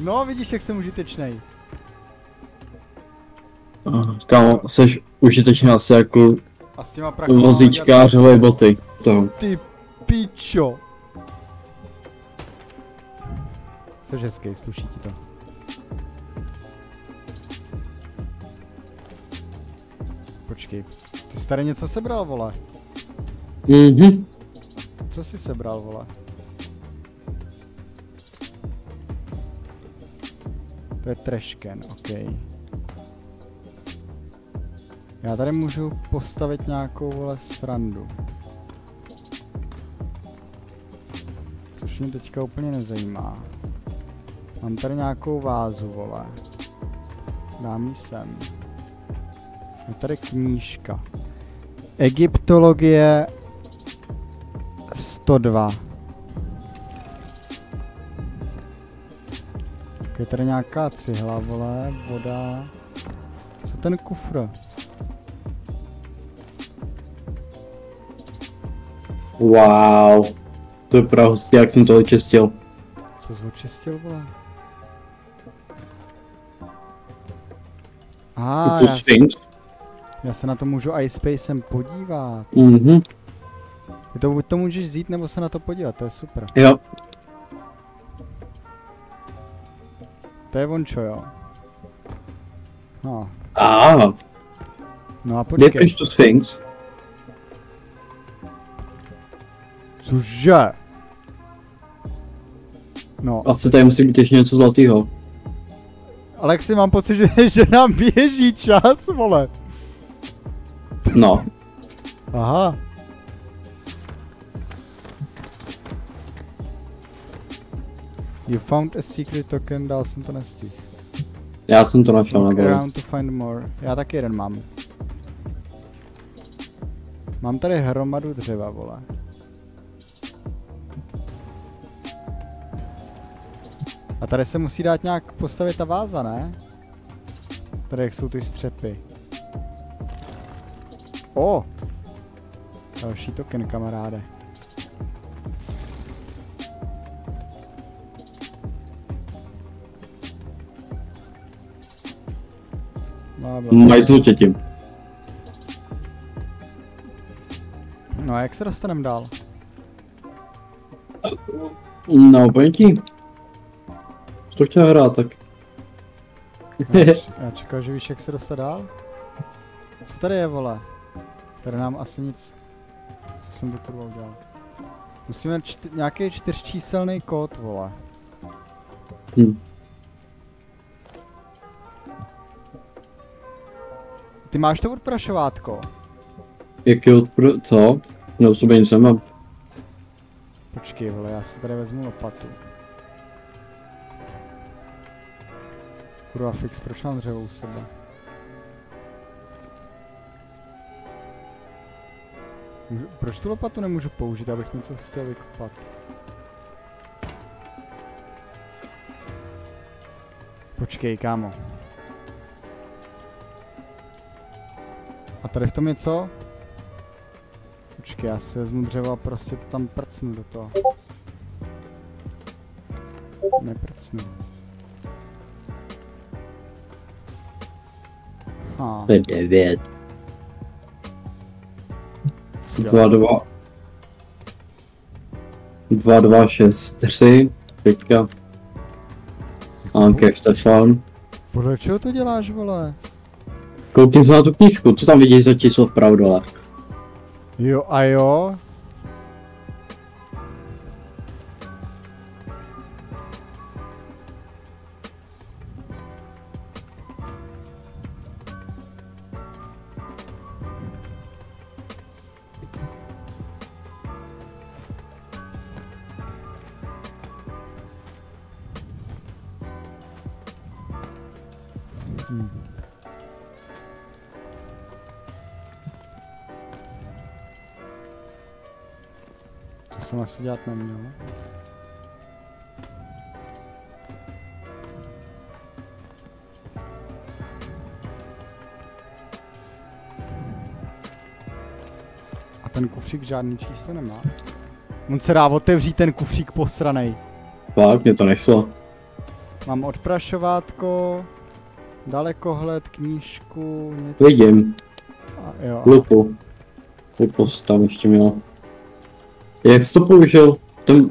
No, vidíš, jak jsem užitečnej. Kámo, seš užitečný asi jako A s těma prachama vozíčkářové boty. To. Ty pičo. Jsi hezký, sluší ti to. Počkej, ty jsi tady něco sebral, vole? Mhm. Co jsi sebral, vole? To je trashcan, ok. Já tady můžu postavit nějakou, vole, srandu. Což mě teďka úplně nezajímá. Mám tady nějakou vázu, vole. Dám ji sem. Je tady knížka. Egyptologie 102. Je tady nějaká cihla, vole, voda. Co ten kufr? Wow. To je prostě, jak jsem to očistil. Co jsi očistil, vole? Já se na to můžu iSpacem podívat. Mhm. Ty to buď to můžeš vzít, nebo se na to podívat, to je super. Jo. To je vončo, jo. No. No a počkej. Nepiš to Sphinx. Cože? No. Asi tady musí být ještě něco zlatého. Alexi, mám pocit, že nám běží čas, vole. No. Aha. You found a secret token, dál jsem to nestihl. Já jsem to našel, nebo? Around to find more. Já taky jeden mám. Mám tady hromadu dřeva, vole. A tady se musí dát nějak postavit ta váza, ne? Tady jak jsou ty střepy. O! Další token, kamaráde. Majznu tě tím. No a jak se dostaneme dál? No, ponětí. To chtěl hrát, tak. Já čekal, že víš, jak se dostat dál? Co tady je, vole? Tady nám asi nic. Co jsem to kurva udělal? Musíme nějaký 4číselný kód, vole. Ty máš to odprašovátko? Jaký co? No, u sobě nic nemám. Počkej, vole, já si tady vezmu lopatu. Kurva fix, proč mám dřevo u sebe? Proč tu lopatu nemůžu použít, abych něco chtěl vykopat? Počkej, kámo. A tady v tom je co? Počkej, já si vezmu dřevo a prostě to tam prcnu do toho. Neprcnu. To je 9. 2, 2. 2, 2, 6, 3. Teďka. Anke, Štefan. Podle čeho to děláš, vole? Koukni se na tu knížku, co tam vidíš za číslo vpravo dole? Jo a jo? To jsem asi dělat neměl. A ten kufřík žádný číslo nemá. On se dá otevřít ten kufřík posranej. Fakt, mě to nešlo. Mám odprašovátko, dalekohled, knížku, něco. Vidím. A jo. Lupu. Lupu jsi tam ještě měl. Jak jsi to použil? Tam...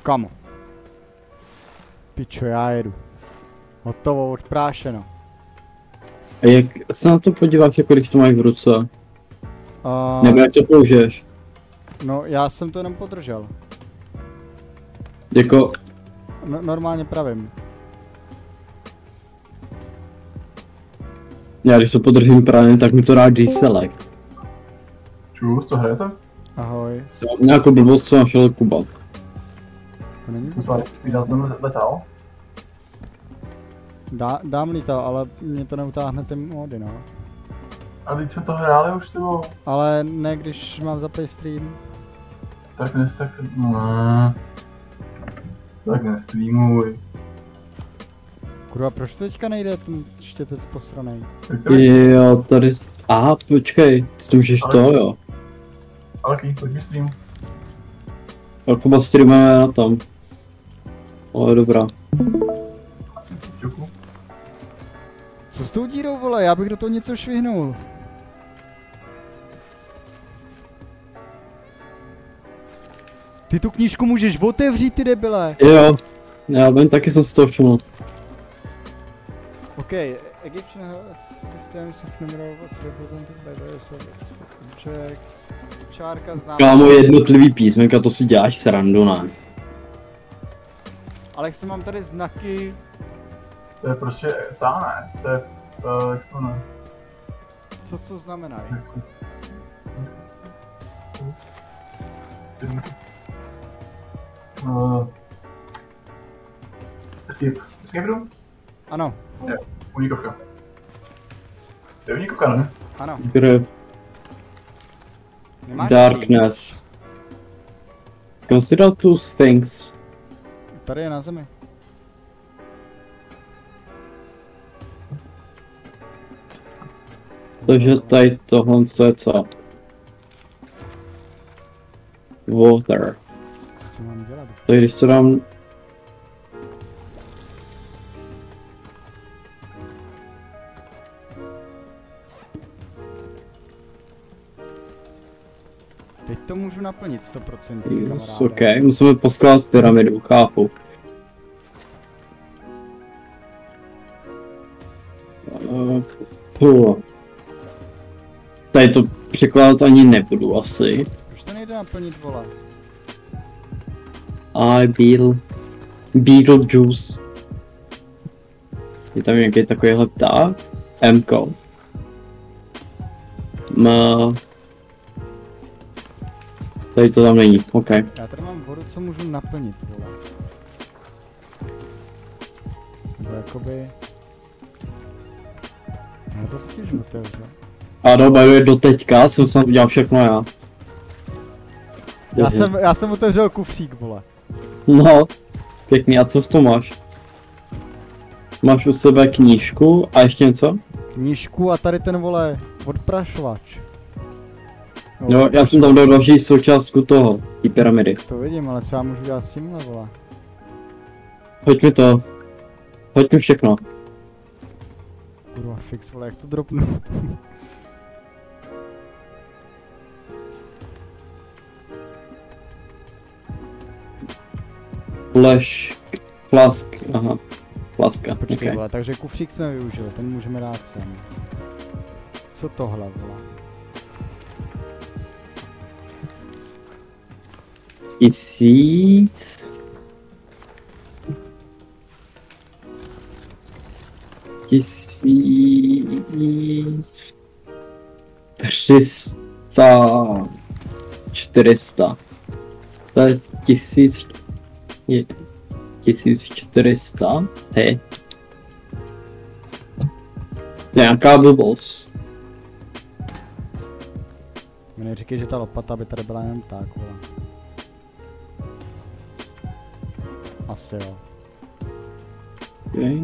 Kamo? Pičo, já jedu. Hotovo, odprášeno. A jak se na to podíváš, jako když to máš v ruce? A... Nebo jak to použiješ? No, já jsem to jenom podržel. Jako... No, normálně pravím. Já když to podržím právě, tak mi to dá G-Select. Čus, co hrajete? Ahoj. Nějakou blbost, co našel Kuba. To není Jsem s vámi spídat ten letal. Dám lítal, ale mě to neutáhne ty mody, no. A teď jsme to hráli už s tebou. Ale ne, když mám zaplay stream. Tak tak nestreamuj. Kurva, proč to teďka nejde ten štětec posranej? Jo, tady... Aha, počkej, ty to můžeš Ale- to, jo. Alky, pojď mi stream. A Kuba streamuje na tom. Ale dobrá. Čuku. Co s tou dírou, vole? Já bych do toho něco švihnul. Ty tu knížku můžeš otevřít, ty debile. Jo, já vím, taky jsem si to všiml. OK, Egyptian systems of numeral was represented by various objects. Čárka známá. Kámo, jednotlivý písmenka, to si děláš srandu, ne? Ale jak mám tady znaky. To je prostě ne. To je, jak se to jmenuje? Co znamenají? Jak se... Escape. Escape room? Ano, Unikovka. To je unikovka, ne? ano. Grip, Nemáš darkness. Consider two things. klíč? Tady je na zemi. Takže tady tohle je co? Water. Co s tím mám dělat? Tak když to dám... Teď to můžu naplnit 100%, Yes, kamaráde. ok, musíme poskládat pyramidu, chápu. Tady to překládat ani nebudu asi. Proč to nejde naplnit, vole? Beetlejuice. Je tam nějaký takovýhle pták? M-ko. Tady to tam není, ok. Já tady mám vodu, co můžu naplnit, vole. Nebo jakoby... Já to totiž otevřu. A dobře, do teďka jsem snad udělal všechno já. Já jsem otevřel kufřík, vole. No, pěkný, a co v tom máš? Máš u sebe knížku a ještě něco? Knížku a tady ten, vole, odprašovač. Jo, já jsem tam dal další součástku toho, té pyramidy. To vidím, ale co já můžu dělat s tímhle, vole? Hoď mi to. Hoď mi všechno. Kurva, fix, vole, jak to dropnu? Flask, aha. Flaska, Počkej, ok. vole, takže kufřík jsme využili, ten můžeme dát sem. Co tohle, vole? Tisíc... Tisíc... 300... 400. To je 1000... 1400? Hej. To je nějaká blbost. Mi neříkej, že ta lopata by tady byla jen tak, vole. Asi jo. Okay.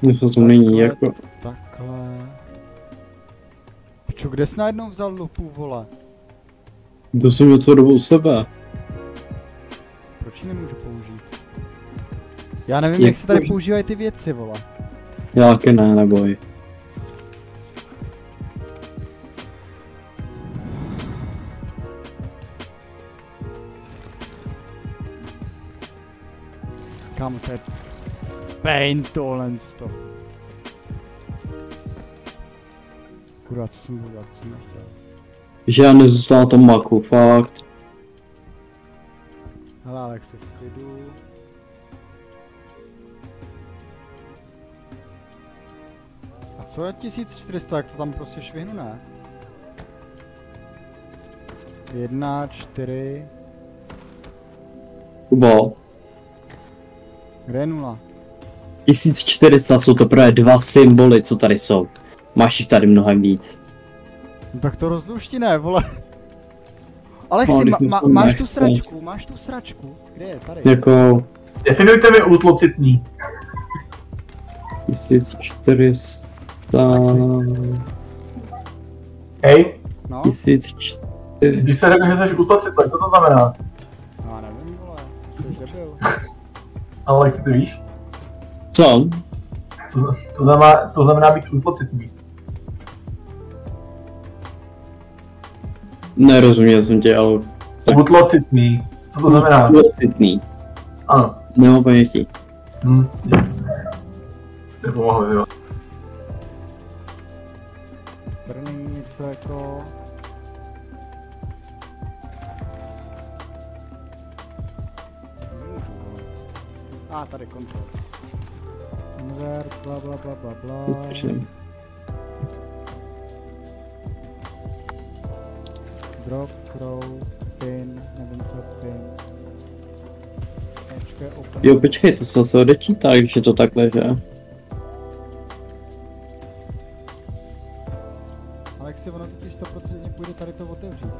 Něco to není jako... Takhle. Pičo, kde jsi najednou vzal lupu, vole? To jsem něco dobu u sebe. Proč ji nemůžu použít? Já nevím, jak se tady používají ty věci, vole. Já taky ne, neboj. Kámo, to je pain tohle to. Kurva, co jsem udělal, co jsem nechtěl. Že já nezůstal na tom maku, fakt. Hele, Alexi, v klidu. A co je 1400, jak to tam prostě švihnu, ne? 1, 4... Kubo. Kde je 0? 1400 jsou to právě 2 symboly, co tady jsou. Máš jich tady mnohem víc. No tak to rozlušti, ne, vole. Alexi, máš tu sračku, máš tu sračku. Kde je? Tady. Jako... Definujte mi útlocitný. 1400... Hej, No? 1400... když se řekne, že jsi útlocitný, co to znamená? No, já nevím, vole. Jsi debil. Alex, ty víš? Co? Co znamená být útlocitný? Nerozuměl jsem tě, ale... Útlocitný. Co to znamená? Útlocitný. Ano. Nemám ponětí. Nepomohlo, jo. Tady není něco jako... Nemůžu, vole. Tady control. Invert, bla bla bla bla bla. Drop, throw, pin, nevím co pin. Open. Jo, počkej, to se zase odečítá, když je to takhle, že? Alexi, ono totiž 100% půjde tady to otevřít.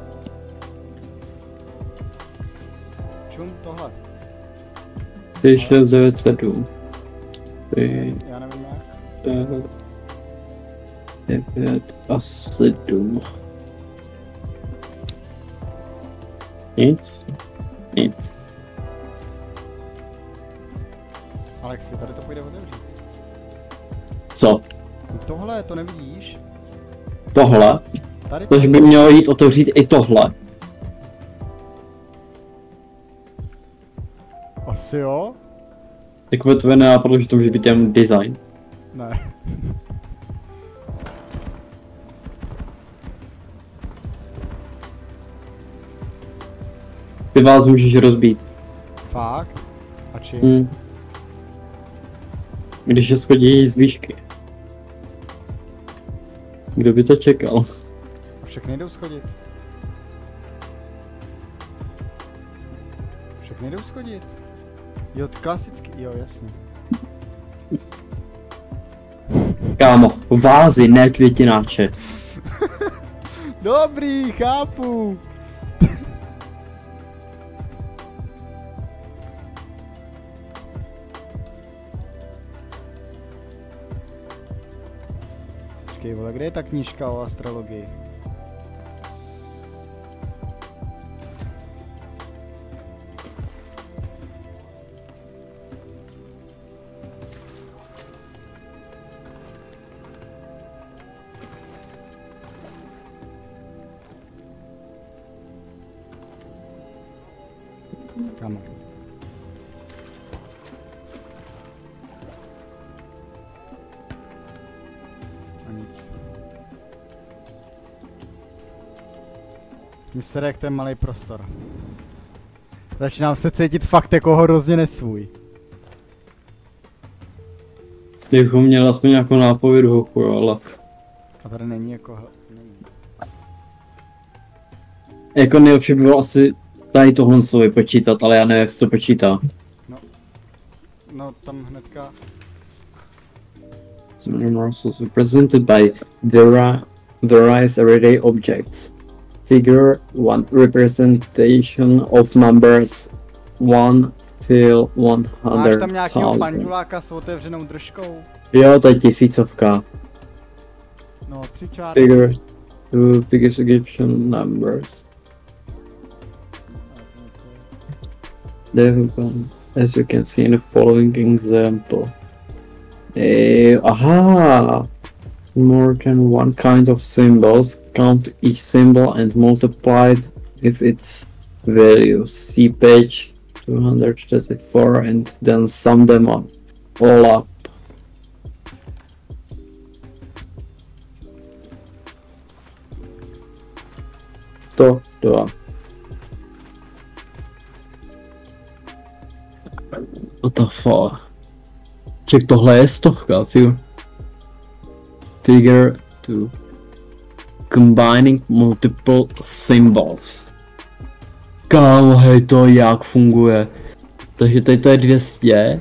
Čum, tohle. 3, 6, 9, 7. 3, Já nevím jak. 9 a 7. Nic. Nic. Alexi, tady to půjde otevřít. Co? Tohle, to nevidíš? Tohle? Tady to... Takže by mělo jít otevřít i tohle. Asi jo? Takové to nenápadlo, že to může být jen design. Ne. Ty vás můžeš rozbít. Fakt? A čím? Když je schodí z výšky. Kdo by to čekal? A všechny jdou schodit. Všechny jdou schodit. Jo, klasicky, jo, jasně. Kámo, vázy, ne květináče. Dobrý, chápu. Počkej, vole, kde je ta knížka o astrologii? Kam? A nic. Mně se jak ten malý prostor. Začínám se cítit fakt jako hrozně nesvůj. Kdybychom měli aspoň nějakou nápovědu hochu, ale... A tady není jako... Není. Jako nejlepší by bylo asi tady tohle se vypočítat, ale já nevím, jak se to počítá. No tam hnedka... Represented by Vera various everyday objects. Figure 1 representation of numbers 1 till Máš tam nějakýho 100,000. panduláka s otevřenou držkou? Jo, to je tisícovka. No, 3 čárky. Figure 2 biggest Egyptian numbers. As you can see in the following example. Aha! More than one kind of symbols. Count each symbol and multiply it with its value. See page 234 and then sum them up. All up. To 2. What the fuck? Ček, tohle je 100, Figure 2. Combining multiple symbols. Kámo, hej, to jak funguje. Takže tady to je 200.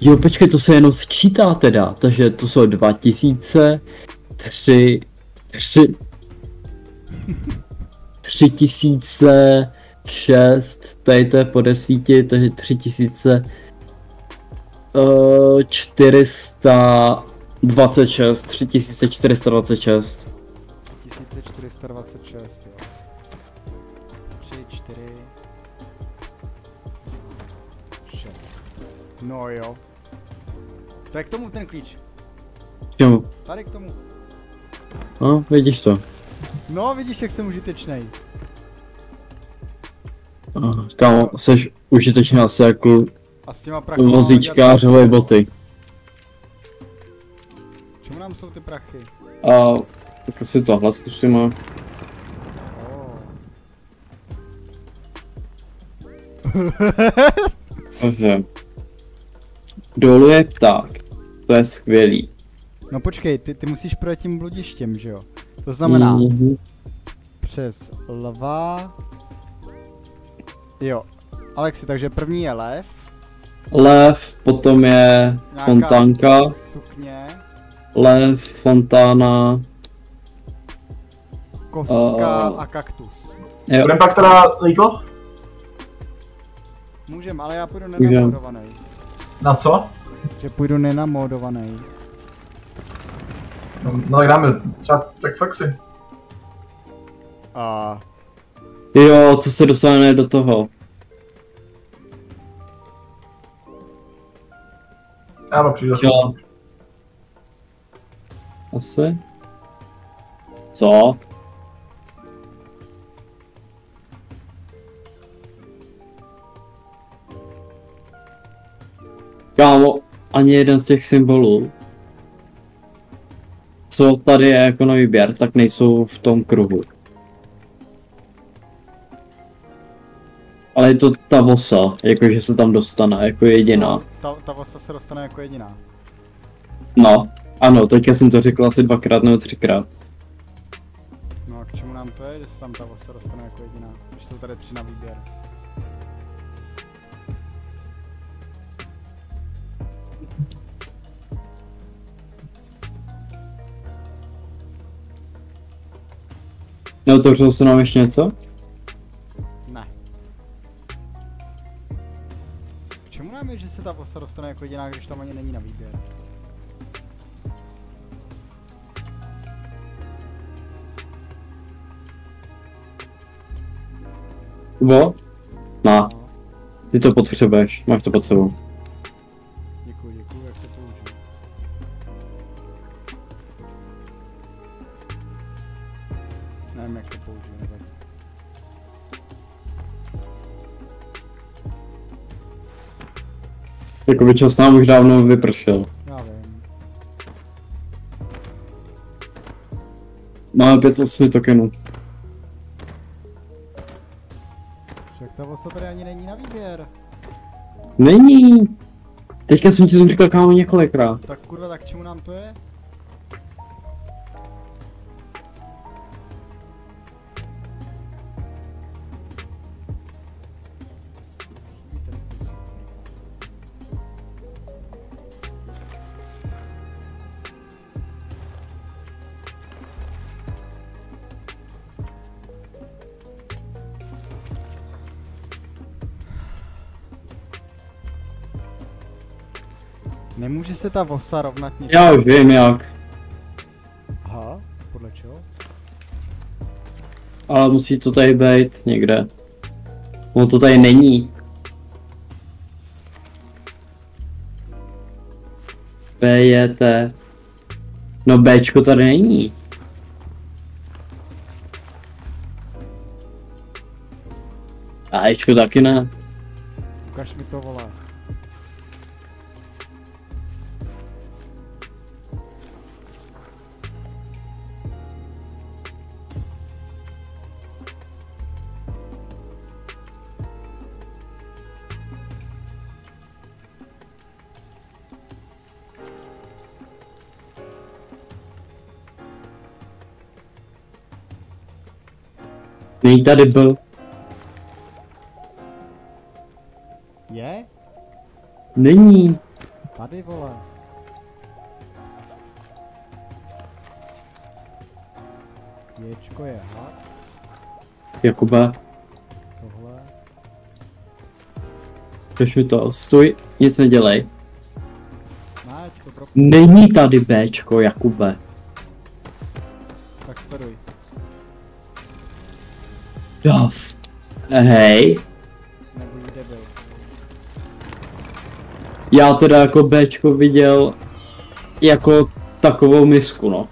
Jo, počkej, to se jenom sčítá teda. Takže to jsou 2000, 3000, 6, tady to je po 10, takže 3000, 426, 3426. 1426, jo. 3, 4, 6. No jo. To je k tomu ten klíč. Čemu? Tady k tomu. No, vidíš to. No, vidíš, jak jsem užitečnej. Kámo, seš užitečný asi jako A s těma prachy. vozíčkářové boty. Čemu nám jsou ty prachy? A tak asi tohle zkusíme. Oh. Takže. Dolů je pták. To je skvělý. No počkej, ty musíš projet tím bludištěm, že jo? To znamená přes lva. Jo. Alexi, takže první je lev. Lev, potom je Nějaká fontánka. Sukně. Lev, fontána. Kostka a kaktus. Jo. Budeme pak teda Lidl? Můžem, ale já půjdu nenamódovaný. Na co? Že půjdu nenamódovaný. No tak dáme třeba tak flexi. A Jo, co se dostane do toho? Já pak přijdu. Jo. Asi? Co? Kámo, ani jeden z těch symbolů, co tady je jako na výběr, tak nejsou v tom kruhu. Ale je to ta vosa, jakože se tam dostane jako jediná. ta vosa se dostane jako jediná. No, ano, teďka jsem to řekl asi 2x nebo 3x. No a k čemu nám to je, že se tam ta vosa dostane jako jediná? Když jsou tady 3 na výběr. Neotevřelo se nám ještě něco? Ne. K čemu nám je, že se ta vosa dostane jako jediná, když tam ani není na výběr? Kubo? Má. No, Ty to potřebuješ, máš to pod sebou. děkuji, jak to použiju. Nevím, jak to použiju, nevadí. Jakoby čas nám už dávno vypršel. Já vím. Máme 5 z 8 tokenů. Však ta vosa tady ani není na výběr. Není! Teďka jsem ti to říkal kámo několikrát. Tak kurva, tak k čemu nám to je? Nemůže se ta vosa rovnat něčemu. Já už vím jak. Aha, podle čeho? Ale musí to tady být někde. No to tady není. B je T. No Bčko tady není. A Ečko taky ne. Ukaž mi to, vole. Není tady byl. Je? Není. Tady, vole. Ječko je had, Jakube, tohle. drž mi to, stůj, nic nedělej. Ne, to drop, Není tady Bčko, Jakube. tak sleduj. Dav. Hej, Nebuď debil. já teda jako Bčko viděl jako takovou misku, no.